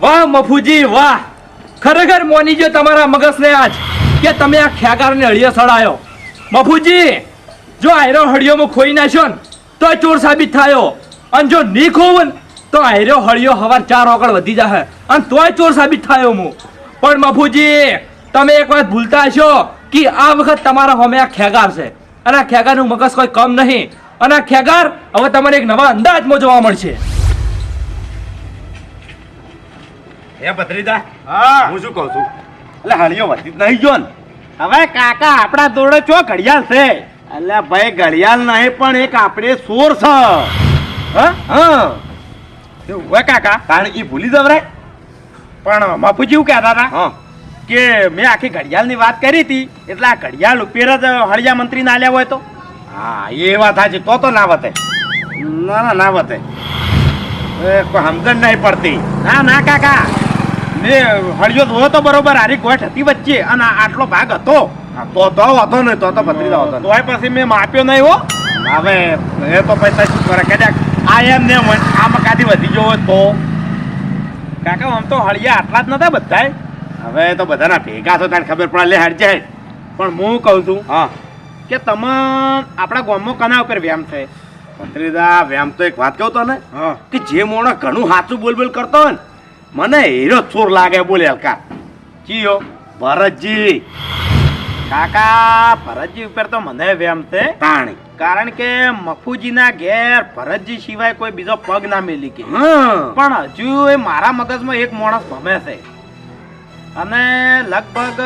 વાહ મફુજી વાહ, ખરેખર મોની જો તમારા મગજને આજ કે તમે આ ખેગારને હળિયો સડાયો. મફુજી જો આયરો હળિયોમાં ખોઈ નાખ્યો ને તો ચોર સાબિત થાયો, અને જો નહીં ખોવું ને તો આયરો હળિયો હવાર 4 ઓકળ વધી જાય અને તોય ચોર સાબિત થાયો હું. પણ મફુજી તમે એક વાત ભૂલતા હશો કે આ વખત તમારા હોમે આ ખેગાર છે અને આ ખેગારનું મગજ કોઈ કમ નહીં, અને આ ખેગાર હવે તમને એક નવા અંદાજમાં જોવા મળશે. હે ભત્રીજા, હા હું શું કહું છું, એટલે હળિયો વધી જ નહીં ગયો ને? હવે કાકા આપણા દોડે ચો ઘડિયાળ છે. એટલે ભાઈ ઘડિયાળ નહીં પણ એક આપણે સોર છે. હા હા એવું હોય કાકા? કારણ એ ભૂલી જવરાય. પણ બાપુજી એવું કહેતા હતા હા કે મેં આખી ઘડિયાળની વાત કરી હતી, એટલે આ ઘડિયાળ ઉપર જ હળિયા મંત્રી ના આલ્યા હોય તો. હા એ વાત સાચી, તો ના વતે. ના ના ના વતે. કોઈ સમજણ નહીં પડતી. ના ના કાકા, મેં હળિયો જોયો તો બરોબર, હારી ગોઠ હતી વચ્ચે અને આટલો ભાગ હતો. હા, તો હતો ને, તો ભત્રીજા હતો ને. તોય પછી મેં માપ્યો નહીં હો. હવે એ તો પૈસા શું કરે કે આ એમ ને આમ કાથી વધી ગયો હોય તો? કાકા આમ તો હળિયા આટલા જ નતા બધાય. હવે તો બધાના ભેગા તો તને ખબર પડે લે હટ જાય. પણ હું કહું છું હા કે તમે આપણા ગામમાં કના ઉપર વ્યામ છે? ભત્રીજા વ્યામ તો એક વાત કહું તો ને, હા કે જે મોણો ઘણું સાચું બોલ કરતો હોય ને, મને હીરો ચોર લાગે. બોલે હલકા ચિયો ભરતજી. કાકા ભરતજી ઉપર તો મને વ્યામ છે, તાણી કારણ કે મફુજીના ઘેર ભરતજી સિવાય કોઈ બીજો પગ ના મેલી કે. હા પણ હજુ એ મારા મગજમાં એક માણસ ભમે છે, અને લગભગ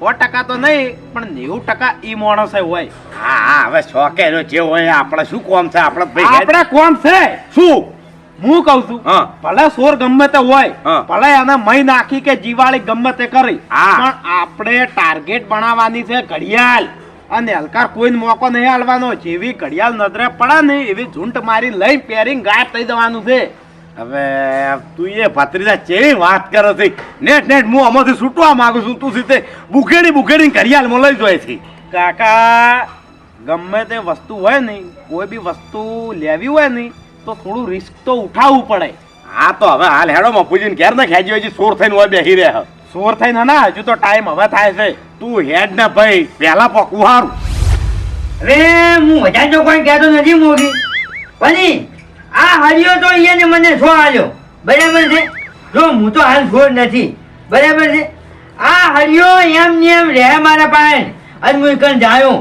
100% તો નહીં પણ 90% ઈ માણસ હોય. હા હવે શોકે જે હોય આપણે શું કોમ છે? આપણે ભાઈ આપણે કોમ છે શું હું કઉ છું, હા ભલે સોર ગમે તે હોય, હા. ભલે એને મહી નાખી કે જીવાળી ગમે તે કરી, હા. પણ આપણે ટાર્ગેટ બનાવવાની છે ઘડિયાળ, અને હલકાર કોઈને મોકો નહીં આલવાનો. જેવી ઘડિયાળ નજરે પડે ને એવી ઝૂંટ મારી લઈ પેરિંગ ગાયબ થઈ જવાનું છે. હવે તું એ ભત્રીજા કેવી વાત કરે છે? નેટ હું આમાંથી છૂટવા માંગુ છું, તું સીધે બુકેડી ઘડિયાળમાં લઈ જાય છે. કાકા ગમે તે વસ્તુ હોય ને, કોઈ બી વસ્તુ લેવી હોય ને તો થોડું રિસ્ક તો ઉઠાવવું પડે. હા તો હવે હાલ હેડો મફુજીને ઘેર ના ખેંચી હોય, સોર થઈને હોય બેસી રહે. સોર થઈને ના, હજુ તો ટાઈમ હવે થાય છે. તું હેડ ને ભાઈ, પહેલા પકવું હારું. હવે હું વધારે તો કોઈ કહેતો નથી મોગી, પણ આ હરિયો તો એને મને છો આલ્યો, બરાબર છે? જો હું તો હાલ છોડ નથી, બરાબર છે? આ હરિયો એમ ને એમ રહે મારા પાસે, અને હું કણ જાયો.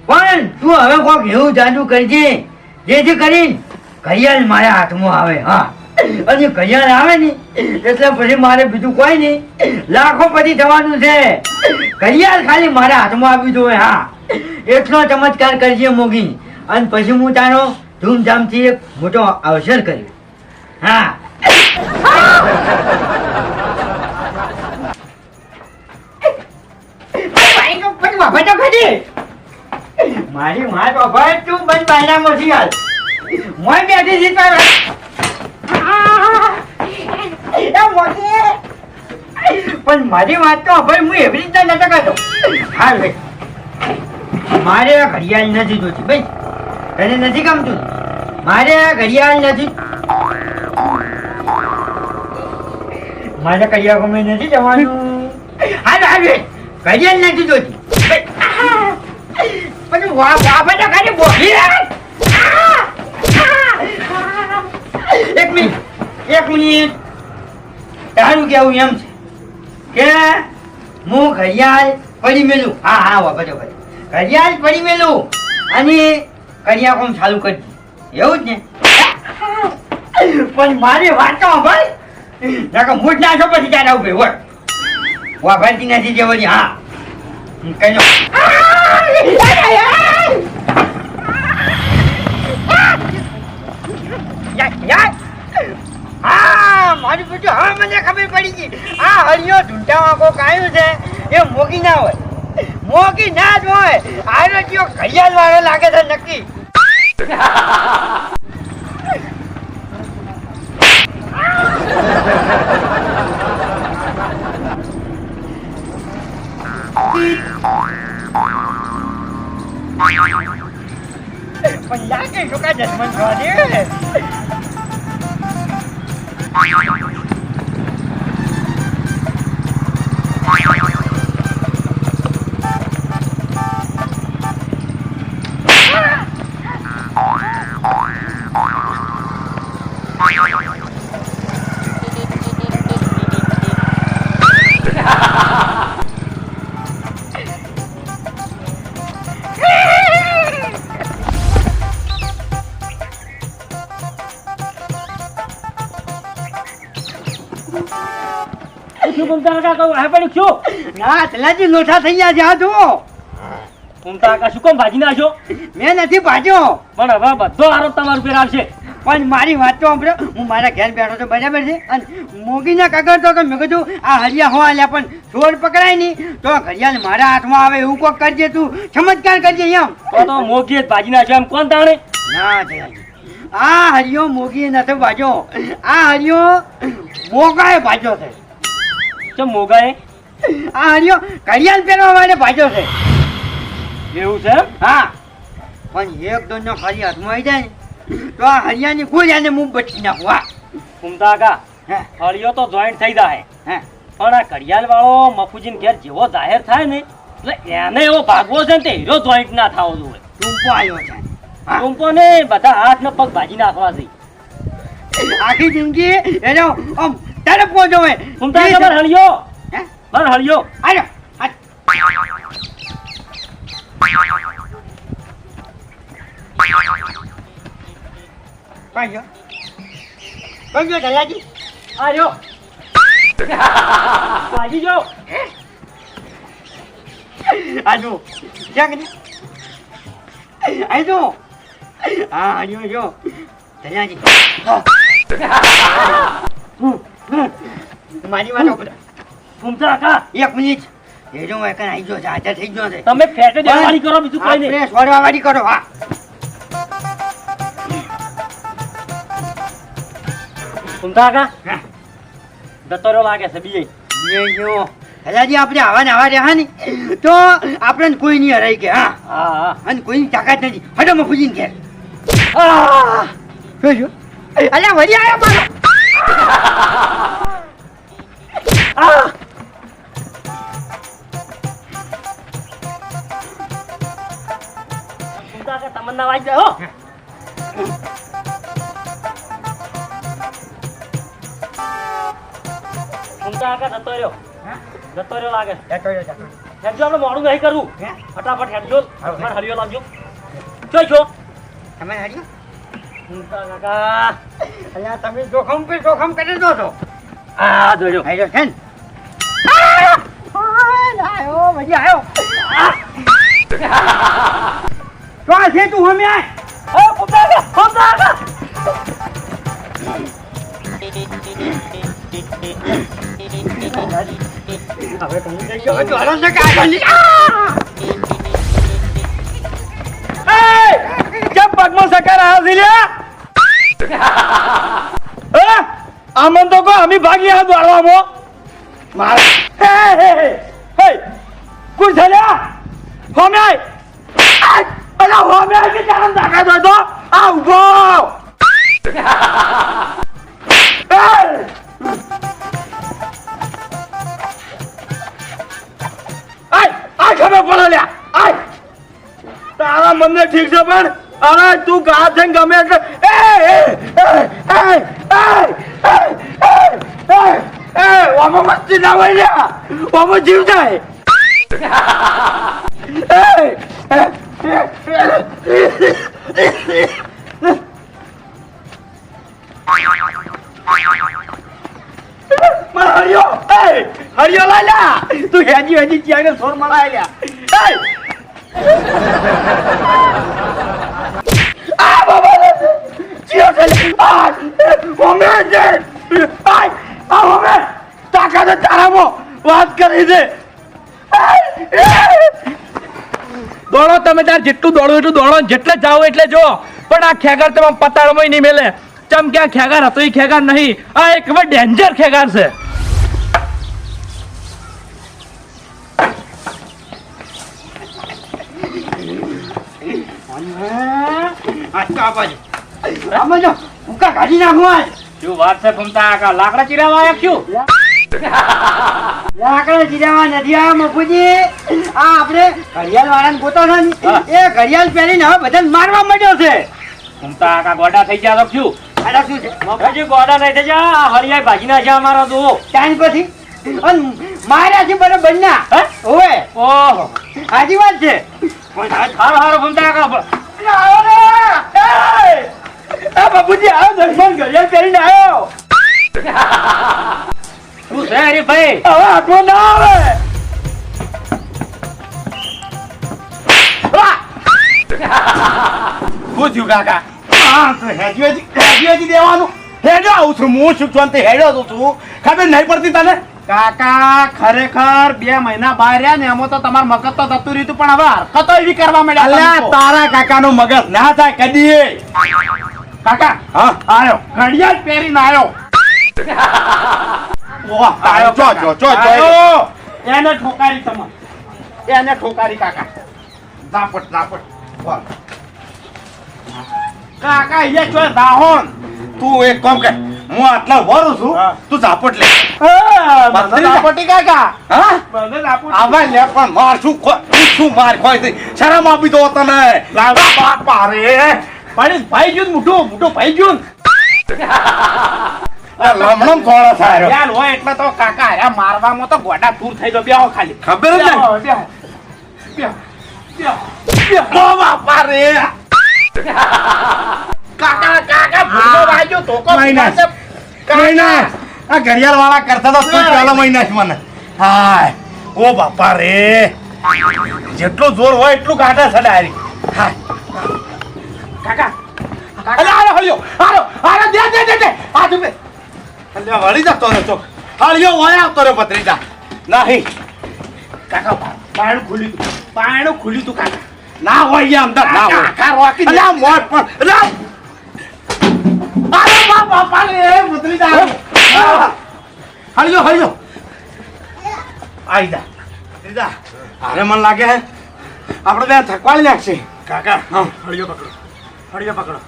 પણ તું હવે કોઈક એવું જાદુ કરજે જેથી કરીને ઘડિયાળ મારા હાથમાં આવે. હા, અને ઘડિયાળ આવે ને એટલે પછી મારે બીજું કોઈ નહીં, લાખોપતિ થવાનું છે. ઘડિયાળ ખાલી મારા હાથમાં આવી જોઈએ. હા, એટલો ચમત્કાર કરજે મોગી, અને પછી હું તારો ધૂમધામથી એક મોટો અવસર કર્યો. હા મારી માં તો ભાઈ તું બંધ બાયનામાં છી હાલ મોય બેઠી છી તારે. પણ મારી વાત તો ભાઈ હું એવી રીતના નતો કરતો. હાલ ભાઈ, મારે આ ઘડિયાળ નથી જોતી ભાઈ, તને નથી ગમતું? મારે આ ઘડિયાળ નથી, મારે ઘડિયાળ ગમે નથી જવાનું. હાલ હાલ ઘડિયાળ નથી જોતી. પણ વાપા તો ખાલી બોલી. એક મિનિટ તારું કેવું એમ છે કે હું ઘડિયાળ પડી મેલું? હા હા વાપા તો ઘડિયાળ પડી મેલું અને કડિયા કોમ ચાલુ કરી એવું જ ને? પણ મારી વાત તો ભાઈ નકર મૂડ ના છો પછી ક્યારે આવું ભાઈ વાપરતી નથી જેવાની. હા કઈ હા મારી પૂછો. હા મને ખબર પડી ગઈ. આ હરિયો ઢૂંઢા વાંકો કાયું છે એ મોગી ના હોય, મોગી ના જ હોય. આનો કયો ઘડિયાળ વાળો લાગે છે નક્કી. પણ લાગે શું કા જન્મન થવા દે. શું ઘૂમતા કાકા કહું હે પડ્યું શું ના ચલાજી લોઠા થઈ ગયા જા જુઓ ઘૂમતા કાકા શું કોમ ભાજી નાખ્યો મેં નથી ભાજ્યો પણ હવે બધો આરોપ તમારા ઉપર આવશે પણ મારી વાત તો સાંભળો હું મારા ઘેર બેઠો તો બરાબર છે અને મોગીને કગરતો તો મેં કીધું આ હરિયા હો આલ્યા પણ ચોર પકડાય નહીં તો ઘડિયાળ મારા હાથમાં આવે એવું કોક કરજે તું ચમત્કાર કરજે એમ તો મોગી જ ભાજી નાખ્યો એમ કોણ તાણે ના ચલાજી આ હરિયો મોગીએ નથી ભાજ્યો આ હરિયો મોગાએ ભાજ્યો છે ચમ મોગાએ આ હરિયો ઘડિયાળ પહેરવા માટે ભાજ્યો છે એવું છે એમ? હા પણ એક દોનો ખાલી હાથમાં આવી જાય ને તો આ હરિયાની કોઈ આને મું બચી નાખું હા ઘૂમતા કાકા હે હળિયો તો જોઈન્ટ થઈ જાય હે પણ આ ઘડિયાળ વાળો મફુજીન ઘેર જેવો જાહેર થાય ને એટલે એને એવો ભાગવો છે ને તે હીરો જોઈન્ટ ના થાવો જોઈએ ટૂંપો આવ્યો છે હા ટૂંપો ને બધા હાથ ને પગ ભાજી નાખવા છે આખી જિંદગી એનો આમ તરફ પહોંચો હોય ઘૂમતા કાકા મારે હળિયો હે મારે હળિયો આજો ભાઈઓ ભાઈઓ દયાજી આ રહ્યો ભાજી જો આજો ક્યાં કરી આજો હા આજો જો દયાજી મારી વાત સાંભળો. ઘૂમતા કાકા એક મિનિટ એ જો એક આવી ગયો છે હાજર થઈ ગયો છે તમે ફેટે દેવાની કરો બીજું કોઈ નહીં આપણે સોડવા વાળી કરો હા ઘૂમતા કાકા હા. દતોરો લાગે છે બીજે એ જો હજાજી આપણે આવા ને આવા રહ્યા ને તો આપણને કોઈ નહીં હરાય કે હા હા હા અને કોઈની તાકાત નથી હટો મફુજીને ઘેર આહ! શું શું અલ્યા વળી આવ્યો મારો આહ! ઘૂમતા કાકા તમન્ના વાગી જાય હો ઘૂમતા કાકા જતો રહ્યો લાગે છે હેડજો આપણે મોડું નહીં કરવું હે? ફટાફટ હેડજો હા. મારે હળિયો લાવજો જોઈ છો તમે હરી ઘૂમતા કાકા અલ્યા તમે જોખમ પર જોખમ કરી દો છો આ જોજો આવ્યો છે ને આવ્યો મજા આવ્યો તો આ છે તું હમે આય ઓ ઘૂમતા કાકા હવે તમે જઈ ગયો જોડો છે કે આગળ ની કેમ પગમાં સકાર આવ્યો છે લ્યા આમન તો કો અમે ભાગી આ દોડવામાં માર હે કુલ થયા હોમે અલા હોમે કે જામ દાખા દો તો આ ઉભો આ ખબર પડે લ્યા આય તારા મને ઠીક છે પણ અરે તું ગા છે ગમે એટલે ઓમો મસ્તી ના હોય લ્યા ઓમો જીવ જાય હરિયો હરિયો લાલ્યા તું હેજી હેજી ક્યાં સોર મળાય લ્યા આ બાબા જીઓ છે આ ઓમે છે આ ઓમે તાકાત તારામો વાત કરી છે દોડો તમે તાર જેટલું દોડો એટલું દોડો જેટલે જાઓ એટલે જો પણ આ ખેગાર તમે પતાળમાં નહીં મેલે ચમ કે આ ખેગાર હતો એ ખેગાર નહીં આ એક ડેન્જર ખેગાર છે આમાં જો ઉકા કાઢી નાખું આજ શું વાત છે ઘૂમતા કાકા લાકડા ચીરાવા આવ્યા શું લાકડા ચીરાવા નથી આ મફુજી આ આપણે ઘડિયાળ વાળાને ગોતો છે ને એ ઘડિયાળ પહેરીને હવે બધાને મારવા માંડ્યો છે ઘૂમતા કાકા ગોડા થઈ ગયા તો શું આના શું છે મફુજી ગોડા નહીં થઈ જા હળિયાઈ ભાજી નાખ્યા અમારા તો ટાઈમ પછી અને માર્યા છે બરાબર ના હે? ઓય ઓહો સાચી વાત છે પણ હારો હારો ઘૂમતા કાકા આવો ને બાપુજી આવો દર્શન ઘડિયાળ પહેરીને આવ્યો શું છે હરીભાઈ? હવે આટલો ના આવે. શું થયું કાકા? હા તો હેજી દેવાનું. હેડો આવું છું હું શું છું તે હેડો તો છું. ખબર નહીં પડતી તને? કાકા ખરેખર 2 મહિના બહાર રહ્યા ને એમાં તો તમારું મગજ તો જતું રહ્યું હતું, પણ હવે હરકતો એવી કરવા માંડ્યા અલ્યા તમે તો. તારા કાકાનો મગજ ના થાય કદી. કાકા હા આયો ઘડિયાળ પહેરીને આયો. ઓહ, આયો ચો આયો. એને ઠોકારી તમે, એને ઠોકારી કાકા. ઝાપટ ઝાપટ. વાહ. કાકા અહીંયા છો દાહોન. તું એક કામ કર, હું આટલા વરું છું, હા. તું ઝાપટ લે. મને ઝાપટી કાકા, હા મને ઝાપટી. આવા લે પણ માર શું માર ખોય છે. શરમ આપી દો તને. બાપા રે. પણ ભાઈ જૂન મોટું ભાઈ જૂન. લમણમ થોડા થાય. યાર હોય એટલે તો કાકા આ મારવામાં તો ગોડા દૂર થઈ ગયો. બેહો ખાલી. ખબર જ નહીં. બેહો, બેહો, બેહો. ઓ બાપા રે. કાકા ભૂલો વાગ્યો તો કો મહિના. મહિના. આ ઘડિયાળ વાળા કરતા તો તું પહેલા મહિના છે મને. હાય. ઓ બાપા રે. જેટલો જોર હોય એટલું કાઢે છે ડાયરી. હાય. કાકા અલે આરો હળિયો. આરો દે. આ તું બે. અલે વળી જતો રે ચોક. હળિયો હોય આવતો રે પત્રીજા. નહીં. કાકા પાણું ખુલ્યું તું કાકા. ના હોય યા અંદર ના હોય. કાકા રોકી અલે આ મોર પણ. અરે બાપા રે પત્રીજા. હળિયો. આઈ જા. પત્રીજા. અરે મન લાગે હે આપણે બે થકવાડી નાખશે. કાકા હા. હળિયો પકડો.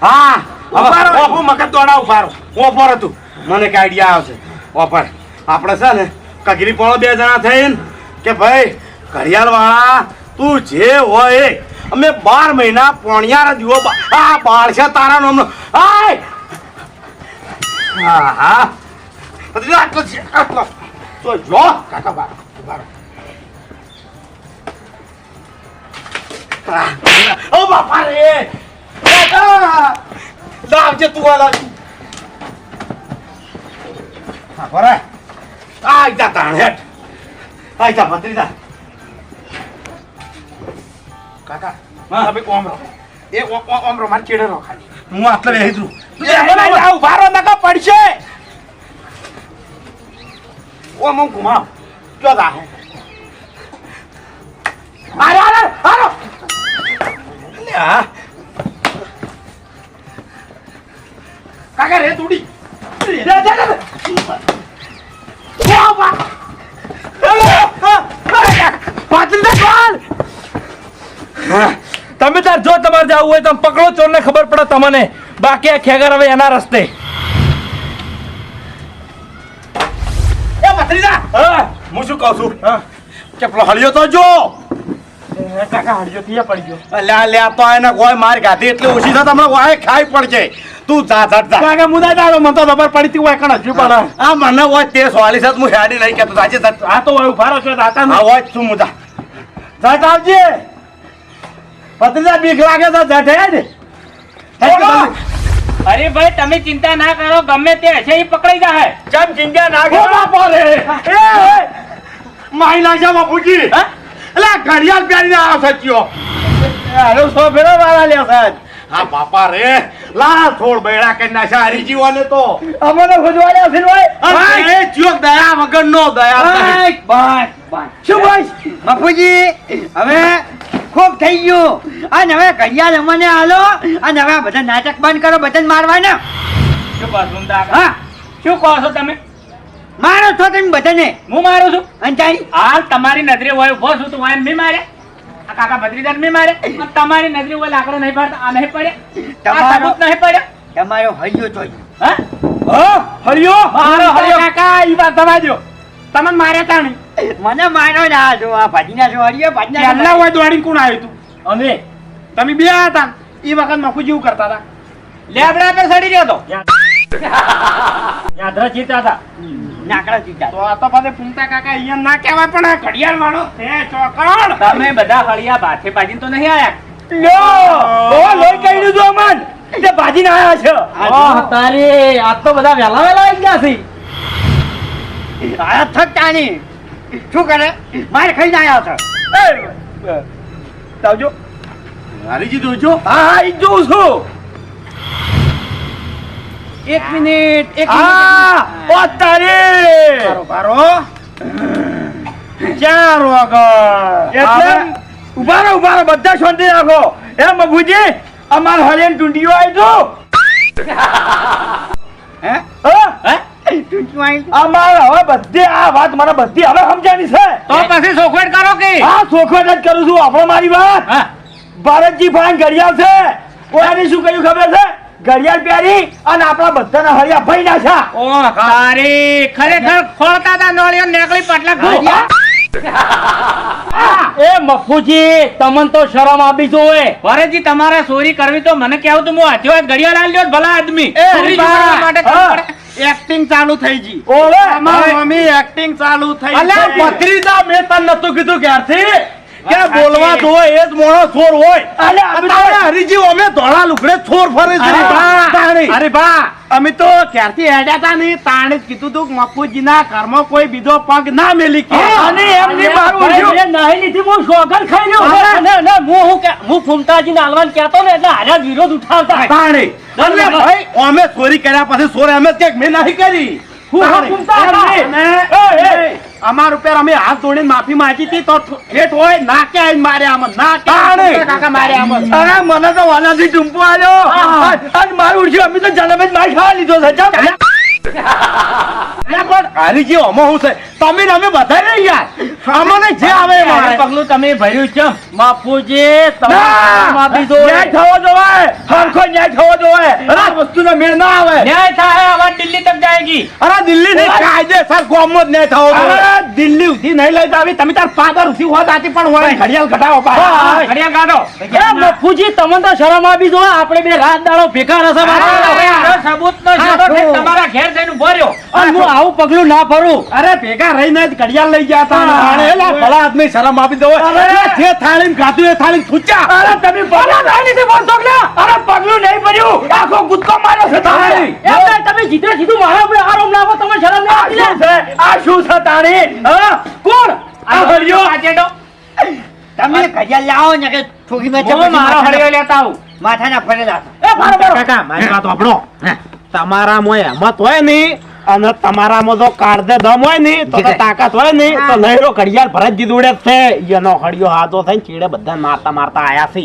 હા ઉભા રહો. હું મગજ દોડા ઉભા રહો. ઓફર હતું મને એક આઈડિયા આવશે. ઓફર આપણે છે ને કગરી પોળો 2 જણા થઈને કે ભાઈ ઘડિયાળ વાળા તું જે હોય એ અમે 12 મહિના પોણિયાર દીવો આ બાળશે તારા નામનો. હાય હા પછી આટલો તો જો કાકા બાર. ઓ બાપા રે કાકા લાવજે તું આ લાવ. હા બરાબર. આઈ જા તાણ હેઠ. આઈ જા ભત્રીજા. કાકા હા. તમે ઓમ રહો. એ ઓમ રહો, મારે ચેડે રહો ખાલી. હું આટલે બેહી છું. ઉભા રહો નકા પડશે. ઓમ ઘુમાવ. ક્યો દા હે? આરો. હા કાકા રે તૂડી. તમે તાર જો તમારે જવું હોય તો પકડો ચોરને ખબર પડે તમને. બાકી આ ખેગર હવે એના રસ્તે. એ ભત્રીજા. હા. હું શું કહું છું કે પેલો હળિયો તો જો. કાકા હળિયો થી પડી ગયો. લ્યા તો એને કોઈ માર ગાધી એટલે ઓછી થતા હમણાં વાય ખાઈ પડશે. તું જા. કાકા મુદા દાડો મને તો ખબર પડી તી હોય કણ હજુ પણ આ મને હોય તે સોલી સાત હું હેડી નહીં કેતો આજે આ તો હોય ઉભા રહો છો દાતા હા હોય શું મુદા જટ આવજે. ભત્રીજા બીક લાગે તો જટ હેડ. અરે ભાઈ તમે ચિંતા ના કરો, ગમે તે હશે એ પકડાઈ જાય. ચમ ચિંતા ના ઓ કરો. બાપા રે. માઈ નાખ્યા બાપુજી. એટલે આ ઘડિયાળ પહેરીને આવ્યો સચ્યો. હાલો સો ફેરો વાળા લે સાહેબ. હા બાપા રે લા થોડ બેડા કરી નાખ્યા હરીજીવાને તો. અમને ખોજવાડ્યા છે ભાઈ. એ ચિયોક દયા વગર નો દયા. બસ. શું ભાઈ? બાપુજી હવે ખૂબ થઈ ગયું. અને હવે ઘડિયાળ અમને હાલો અને હવે આ બધા નાટક બંધ કરો, બધાને મારવાના. શું કહો છો કાકા? હા શું કહો છો તમે? મારો છો તમે બધાને. હું મારું છું. અને તારી હાલ તમારી નજરે હોય ઉભો છું, તું વાયન મેં મારે. આ કાકા ભત્રીજાને મેં મારે. અને તમારી નજરે હોય લાકડો નહીં પાડતા, આ નહીં પડે. આ સબૂત નહીં પડે. તમારો હૈયો જોઈએ. હા? હરિયો. મારો હરિયો કાકા ઈ વાત થવા દ્યો. તમને માર્યા તા નહીં. મને મારો ના જો આ ભાજીના છો હરિયો ભાજીના પહેલા હોય દોડીને કોણ આવ્યું તું? અમે તમે બે હતા એ વખત મફુ જેવું કરતા હતા. લેબડા પર સડી રહ્યો તો. યાદરા ચીતા હતા. નાકડા ચીટા. તો આ તો પાછે ફૂમતા કાકા અહીંયા ના કહેવાય પણ આ ઘડિયાળ વાળો છે ચોકડ. તમે બધા હળિયા ભાથે પાજીને તો નહીં આયા. લ્યો. ઓ લોહી કઈ દીધું અમન. એટલે ભાજીને આયા છે. તારી આજ તો બધા વેલા આવી ગયા છે. તારા થકતાની શું કરે માર ખાઈને આવ્યા છો આવજો હારીજી જોજો હા ઈ જોઉં છું 1 મિનિટ 1 હા ઓ તારી બારો 4 વાગર એટલે ઉભા રહો બધા શાંતિ રાખો એ મગુજી અમાર હરિયન ટુંડીઓ આવી હે અમાર હવે બધી આ વાત મને બધી હવે સમજાની છે તો પછી સોખવટ કરો કે હા સોખવટ જ કરું છું આપણો મારી વાત હા. ભારતજી ફાન ઘડિયાળ છે ઓયાની શું કહ્યું ખબર છે ઘડિયાળ પ્યારી અને આપણા બધાના હરિયા ભાઈ નાખ્યા ઓ તારી ખરેખર ખોળતા હતા નોળિયો નેકળી પટલા ઘૂસ્યા. એ મફુજી તમને તો શરમ આપી જોવે વરેજી તમારે ચોરી કરવી તો મને કેવું તું હું હાથ્યો હોત ઘડિયાળ આલી દ્યોત ભલા આદમી ચોરી કરવા માટે કરવું પડે. એક્ટિંગ ચાલુ થઈ ગઈ ઓવે અમારી મમ્મી એક્ટિંગ ચાલુ થઈ અલ્યા ભત્રીજા મેં તને નતું કીધું ક્યારથી કે બોલવા તો એ જ મોણો ચોર હોય અત્યારે હરીજી અમે ધોળા લુગડે છોર ફરે છે અરે બા અમે તો ક્યારથી હેડ્યા હતા ને તાણે જ કીધું તું કે મફુજીના ઘરમાં કોઈ બીજો પગ ના મેલી કે અને એમની મારું ઉઠ્યું. નહીં લીધી હું શોગન ખાઈ લ્યો હું ફૂમતાજી નાલવાન કહેતો ને એટલે હારા વિરોધ ઉઠાવતા તાણે અને ભાઈ અમે ચોરી કર્યા પછી ચોર અમે જ કે મેં નહીં કરી અમાર ઉપર અમે હાથ જોડીને માફી માંગી હતી તો ઠેઠ હોય નાકે આવીને માર્યા અમને નાકે કાકા માર્યા અમને અરે મને તો વાલાથી ટૂંપો આવ્યો અને મારું ઉઠ્યું અમે તો જન્મે જ માર ખાવા લીધો છે ચાલ. પણ હરીજી ઓમાં હું છે તમે ને અમે બધા નહીં યાર અમને જે આવે એ મળે. પગલું તમે ભર્યું છે બાપુજી ના! ન્યાય થવો જોવાય હરખો ન્યાય થવો જોવાય આ વસ્તુનો મેળ ના આવે ન્યાય થાય હવે દિલ્હી તક જાયગી અરે દિલ્હી ની કાયદેસર ગોમત નહીં થવો જોઈએ. દિલ્હી ઉધી નહીં લઈ જાવી તમે તાર પાદર ઉધી હોત આથી પણ હોય ઘડિયાળ ઘટાવો પાછા. ઘડિયાળ કાઢો બાપુજી તમને તો શરમ આપી દો આપણે બે રાત દાડો ભેગા રસા હવે આનો સબૂત નો શોધો કે તમારા ઘેર જઈને ઉભો રહ્યો હું આવું પગલું ના ફરું અરે ભેગા રહીને જ ઘડિયાળ લઈ ગયા હતા અને એલા ભલા આદમી શરમ આપી દો જે થાળીમાં ખાધું એ થાળીમાં થૂચ્યા. અરે તમે પગલું નહીં બોલતો કે અરે પગલું નહીં ભર્યું આખો ગુસ્સો માર્યો છે તારી એમને તમે જીતે સીધું મારા ઉપર આરોપ નાખો તમે શરમ આ નહીં શું છે આ શું છે તારી હા કોણ આ હરિયો આચેડો તમે ઘડિયાળ લાવો ને કે ઠોકી મેં હું મારો હળિયો લેતા આવું માથાના ફરેલા કાકા મારી વાત સાંભળો તમારામાં હેમત હોય ને અને તમારામાં જો કાળજે દમ હોય ને તો તાકાત હોય ને તો લહેરો ઘડિયાળ ભરત જીદુડે જ છે એનો હળિયો હાથો થઈને ચીડે બધા મારતા આયા છે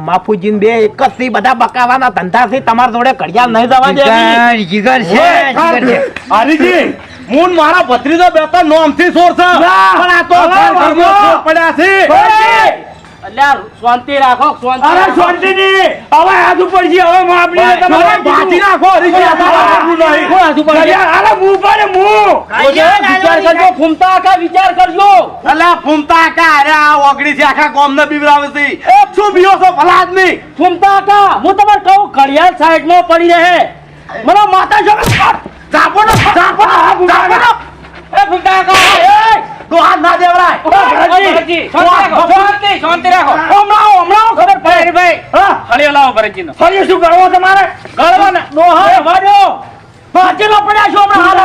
માફુજીન બે એક જ થી બધા બકાવાના ધંધા છે તમારા જોડે ઘડિયાળ નહીં જવા દેવી. જીગર છે જીગર છે હરીજી હું ને મારા ભત્રીજો બે તો નોમથી સોર છે પણ આ તો ઘરમાં ચોર પડ્યા છે. અલ્યા શાંતિ રાખો શાંતિ અરે શાંતિ ની હવે હાથ ઉપર છે હવે માપણી ને તમારે બાજી નાખો હરીજી આ તો કરવું નહીં. કોણ હાથ ઉપર છે? અરે મું પર મું વિચાર કરજો ફૂમતા કા વિચાર કરજો અલા ફૂમતા કા અરે આ ઓગળી છે આખા ગામને બીવરાવે છે એ શું બીઓ છો ભલા આદમી. ફૂમતા કા હું તમારે કહું ઘડિયાળ સાઈડ માં પડી રહે મને માતા જો ચાપો નો ચાપો નો એ ફૂમતા કાકા તો હાથ ના દેવરાય. ભરતજી શાંતિ રાખો હમણાં ખબર પડે હરીભાઈ હળિયો લાવો ભરતજીનો ફરી શું કરવો તમારે ગળવો ને ડોહા વાડો પાછેલો પડ્યા છો હમણાં હાલ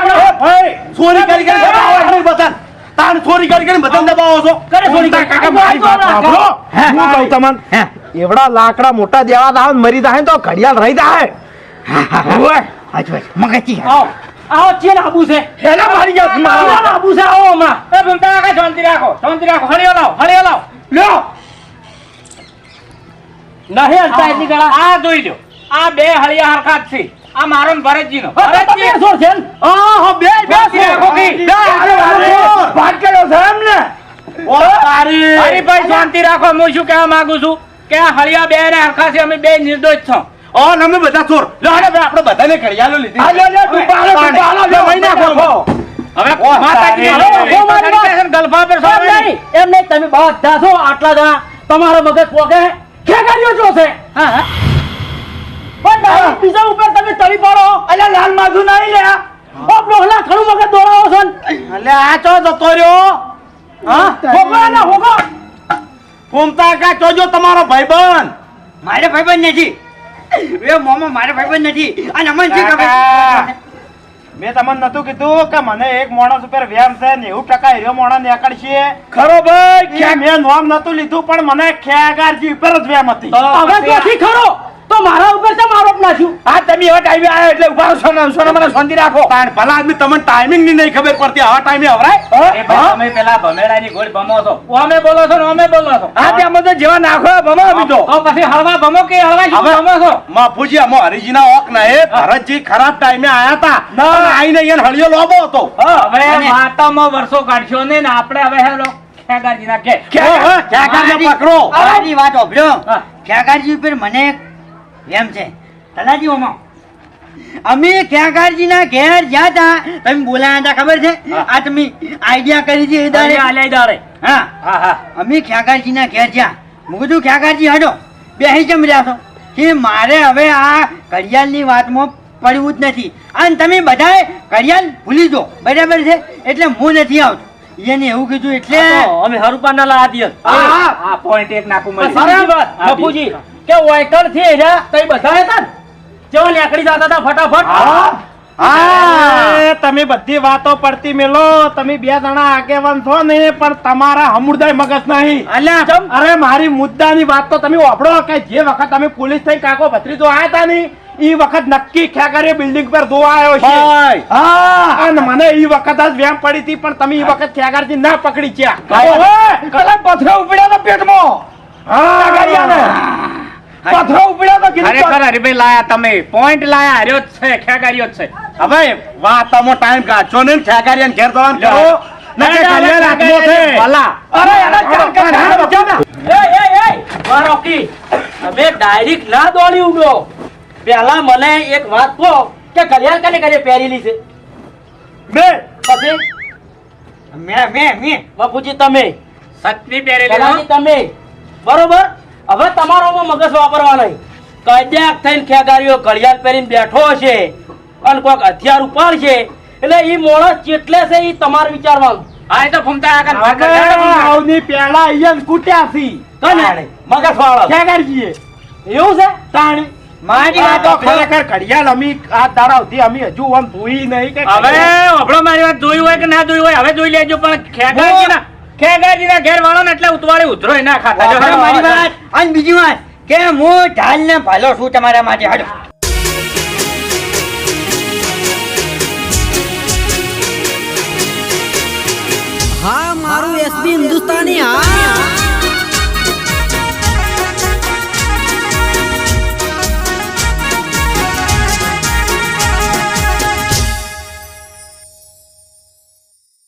ભાઈ ચોરી કરી દબાવો એટલે બધાને. તાણ ચોરી કરી બધાને દબાવો છો. કરે ચોરી કરી. કાકા મારી વાત સાંભળો. હું કહું તમને એવડા લાકડા મોટા દેવા દાવ મરી જાય તો ઘડિયાળ રહી જાય. મગજી આવો ચેન આબુ છે હેલા મારી જાત મારો ચેન આબુ છે આવો હમણાં એ ફૂમતા કાકા શાંતિ રાખો હળિયો લાવો લ્યો નહીં હલતા એટલી ગળા આ જોઈ લો આ બે હળિયા હરખા જ છે આ મારો ને ભરતજીનો તમે સોર છે ને? બે રાખો કે ભાગ કર્યો છે એમ ને ઓ તારી હરીભાઈ શાંતિ રાખો હું શું કહેવા માંગુ છું કે આ હળિયા બે ને હરખા છે અમે બે નિર્દોષ છો ઓ અમે બધા ચોર લો હેડો ભાઈ આપણે બધાને ઘડિયાળો લીધી. આ લે તું પાલો લો, વહી નાખો. હવે ઓ, માતાજી તારી. ગલ્ફા પર એમ નહીં, એમ નહીં, તમે બધા છો આટલા જણા તમારો મગજ પોકે ખેગાડીઓ જો છે પણ direct બીજા ઉપર તમે તળી પાડો અલ્યા લાલ માથું નહીં લે ઓ ડોહલા ખરું મગજ દોડાવો છો ને. એટલે આ ચો જતો રહ્યો હા હોગો ને હોગો ફૂમતા કા ચોજો તમારો ભાઈબંધ. મારે ભાઈબંધ નથી એ મોમો મારે ભાઈબંધ નથી અને અમને શું ખબર મેં તમને નતું કીધું કે મને એક માણસ ઉપર વ્યામ છે 90% હીરો માણસ નીકળશે ખરો ભાઈ એ મેં નામ નતું લીધું પણ મને ખેગારજી ઉપર જ વ્યામ હતી હવે ત્યાંથી ખરો તો મારા ઉપર કેમ આરોપ નાખ્યું? હા તમે એવા ટાઈમે આવ્યો એટલે ઉભા રહો ને મને શાંતિ રાખો તાણ ભલા આદમી તમને ટાઈમિંગ ની નહીં ખબર પડતી આવા ટાઈમે હવરાય એ ભાઈ તમે પેલા ભમેડાની ગોળ ભમો છો ઓમે બોલો છો ને ઓમે બોલો છો હા તે અમે તો જેવા નાખો ભમો અમે તો તો પછી હળવા ભમો કે હળવા શું હવે ભમો છો માફુજી આમાં હરીજીના ઓક ના એ ભરતજી ખરાબ ટાઈમે આયા હતા અને આઈને અહીંયા હળિયો લોબો હતો હવે માતામાં વર્ષો કાઢશો ને આપણે હવે હેલો ખેગારજીના ઘેર ખેગારને પકડો મારી વાત ઓભળો હા. ખ્યાગારજી ઉપર મને એમ છે તલાજી ઓમાં અમે ખ્યાગારજીના ઘેર ગયા હતા તમે બોલાયા હતા ખબર છે આ તમે આઈડિયા કરી હતી એ દાડે આલ્યા દાડે હા હા હા અમે ખ્યાગારજીના ઘેર ગયા મેં કીધું ખ્યાગારજી હટો બેસી કેમ રહ્યા છો કે મારે હવે આ ઘડિયાળની વાતમાં પડવું જ નથી અને તમે બધાએ ઘડિયાળ ભૂલી દો બરાબર છે એટલે હું નથી આવતો એને એવું કીધું એટલે અમે હરુપાના લા આદિયસ આ પોઈન્ટ એક નાખું મળી સારી વાત બાપુજી કે વાયકર થી એરા તઈ બધા હતા ને જેવા નીકળી જતા હતા ફટાફટ હા તમે બધી વાતો પડતી મેલો તમે બે જણા આગેવાન છો ને પણ તમારા હમુરદાય મગજ નહીં અલ્યા અરે મારી મુદ્દાની વાત તો તમે વાપરો કે જે વખત તમે પોલીસ થઈ કાકો ભત્રીજો આયા હતા ને ઈ વખત નક્કી ખ્યાગારી બિલ્ડિંગ પર જોવા આવ્યો છે ભાઈ. હા અને મને ઈ વખત જ વ્યામ પડી હતી પણ તમે ઈ વખત ખ્યાગારજી ના પકડી ગયા ઓવે કલા પથરા ઉપડ્યા તો પેટમાં હા ગાડિયાને પથરા ઉપડ્યા તો કીધું ખરેખર હરીભાઈ લાયા તમે પોઈન્ટ લાયા હર્યો જ છે ખેગારીઓ જ છે હવે વાતમાં ટાઈમ કાઢશો ને ખેગારિયાને ઘેર જવાનું કહો નકે ઘડિયાળ હાથમાં છે ભલા અરે એના ચાલ કર એ વારોકી તમે ડાયરેક્ટ ના દોડી ઉડો પહેલા મને એક વાત કહો કે ઘડિયાળ કને કને પહેરેલી છે બે પછી મેં બાપુજી તમે સતની પહેરેલી પહેલાથી તમે બરોબર હવે તમારોમાં મગજ વાપરવા નહીં કદ્યાક થઈને ખેગારીઓ ઘડિયાળ પહેરીને બેઠો હશે અને કોઈક હથિયાર ઉપાડશે એટલે ઈ માણસ ચેટલે છે ઈ તમારે વિચારવાનું હા એ તો ફૂમતા આગળ ભાગ હવે કરતા આવની પહેલા અહીંયા કૂટ્યા છી કને મગજ વાળો ખેગારજીએ એવું છે તાણી મારી આ વાત તો ઓભળો. ખરેખર ઘડિયાળ અમી આ દાડા સુધી અમે હજુ આમ જોઈ નહીં કે હવે આપણો મારી વાત જોઈ હોય કે ના જોઈ હોય હવે જોઈ લેજો પણ ખેગારજીના ઘેર વાળો ને એટલે ઉતવાળી ઉધરોય ના ખાતા જો ઓભળો મારી વાત અને બીજી વાત કે હું ઢાલ ને ભાલો છું તમારા માટે હટો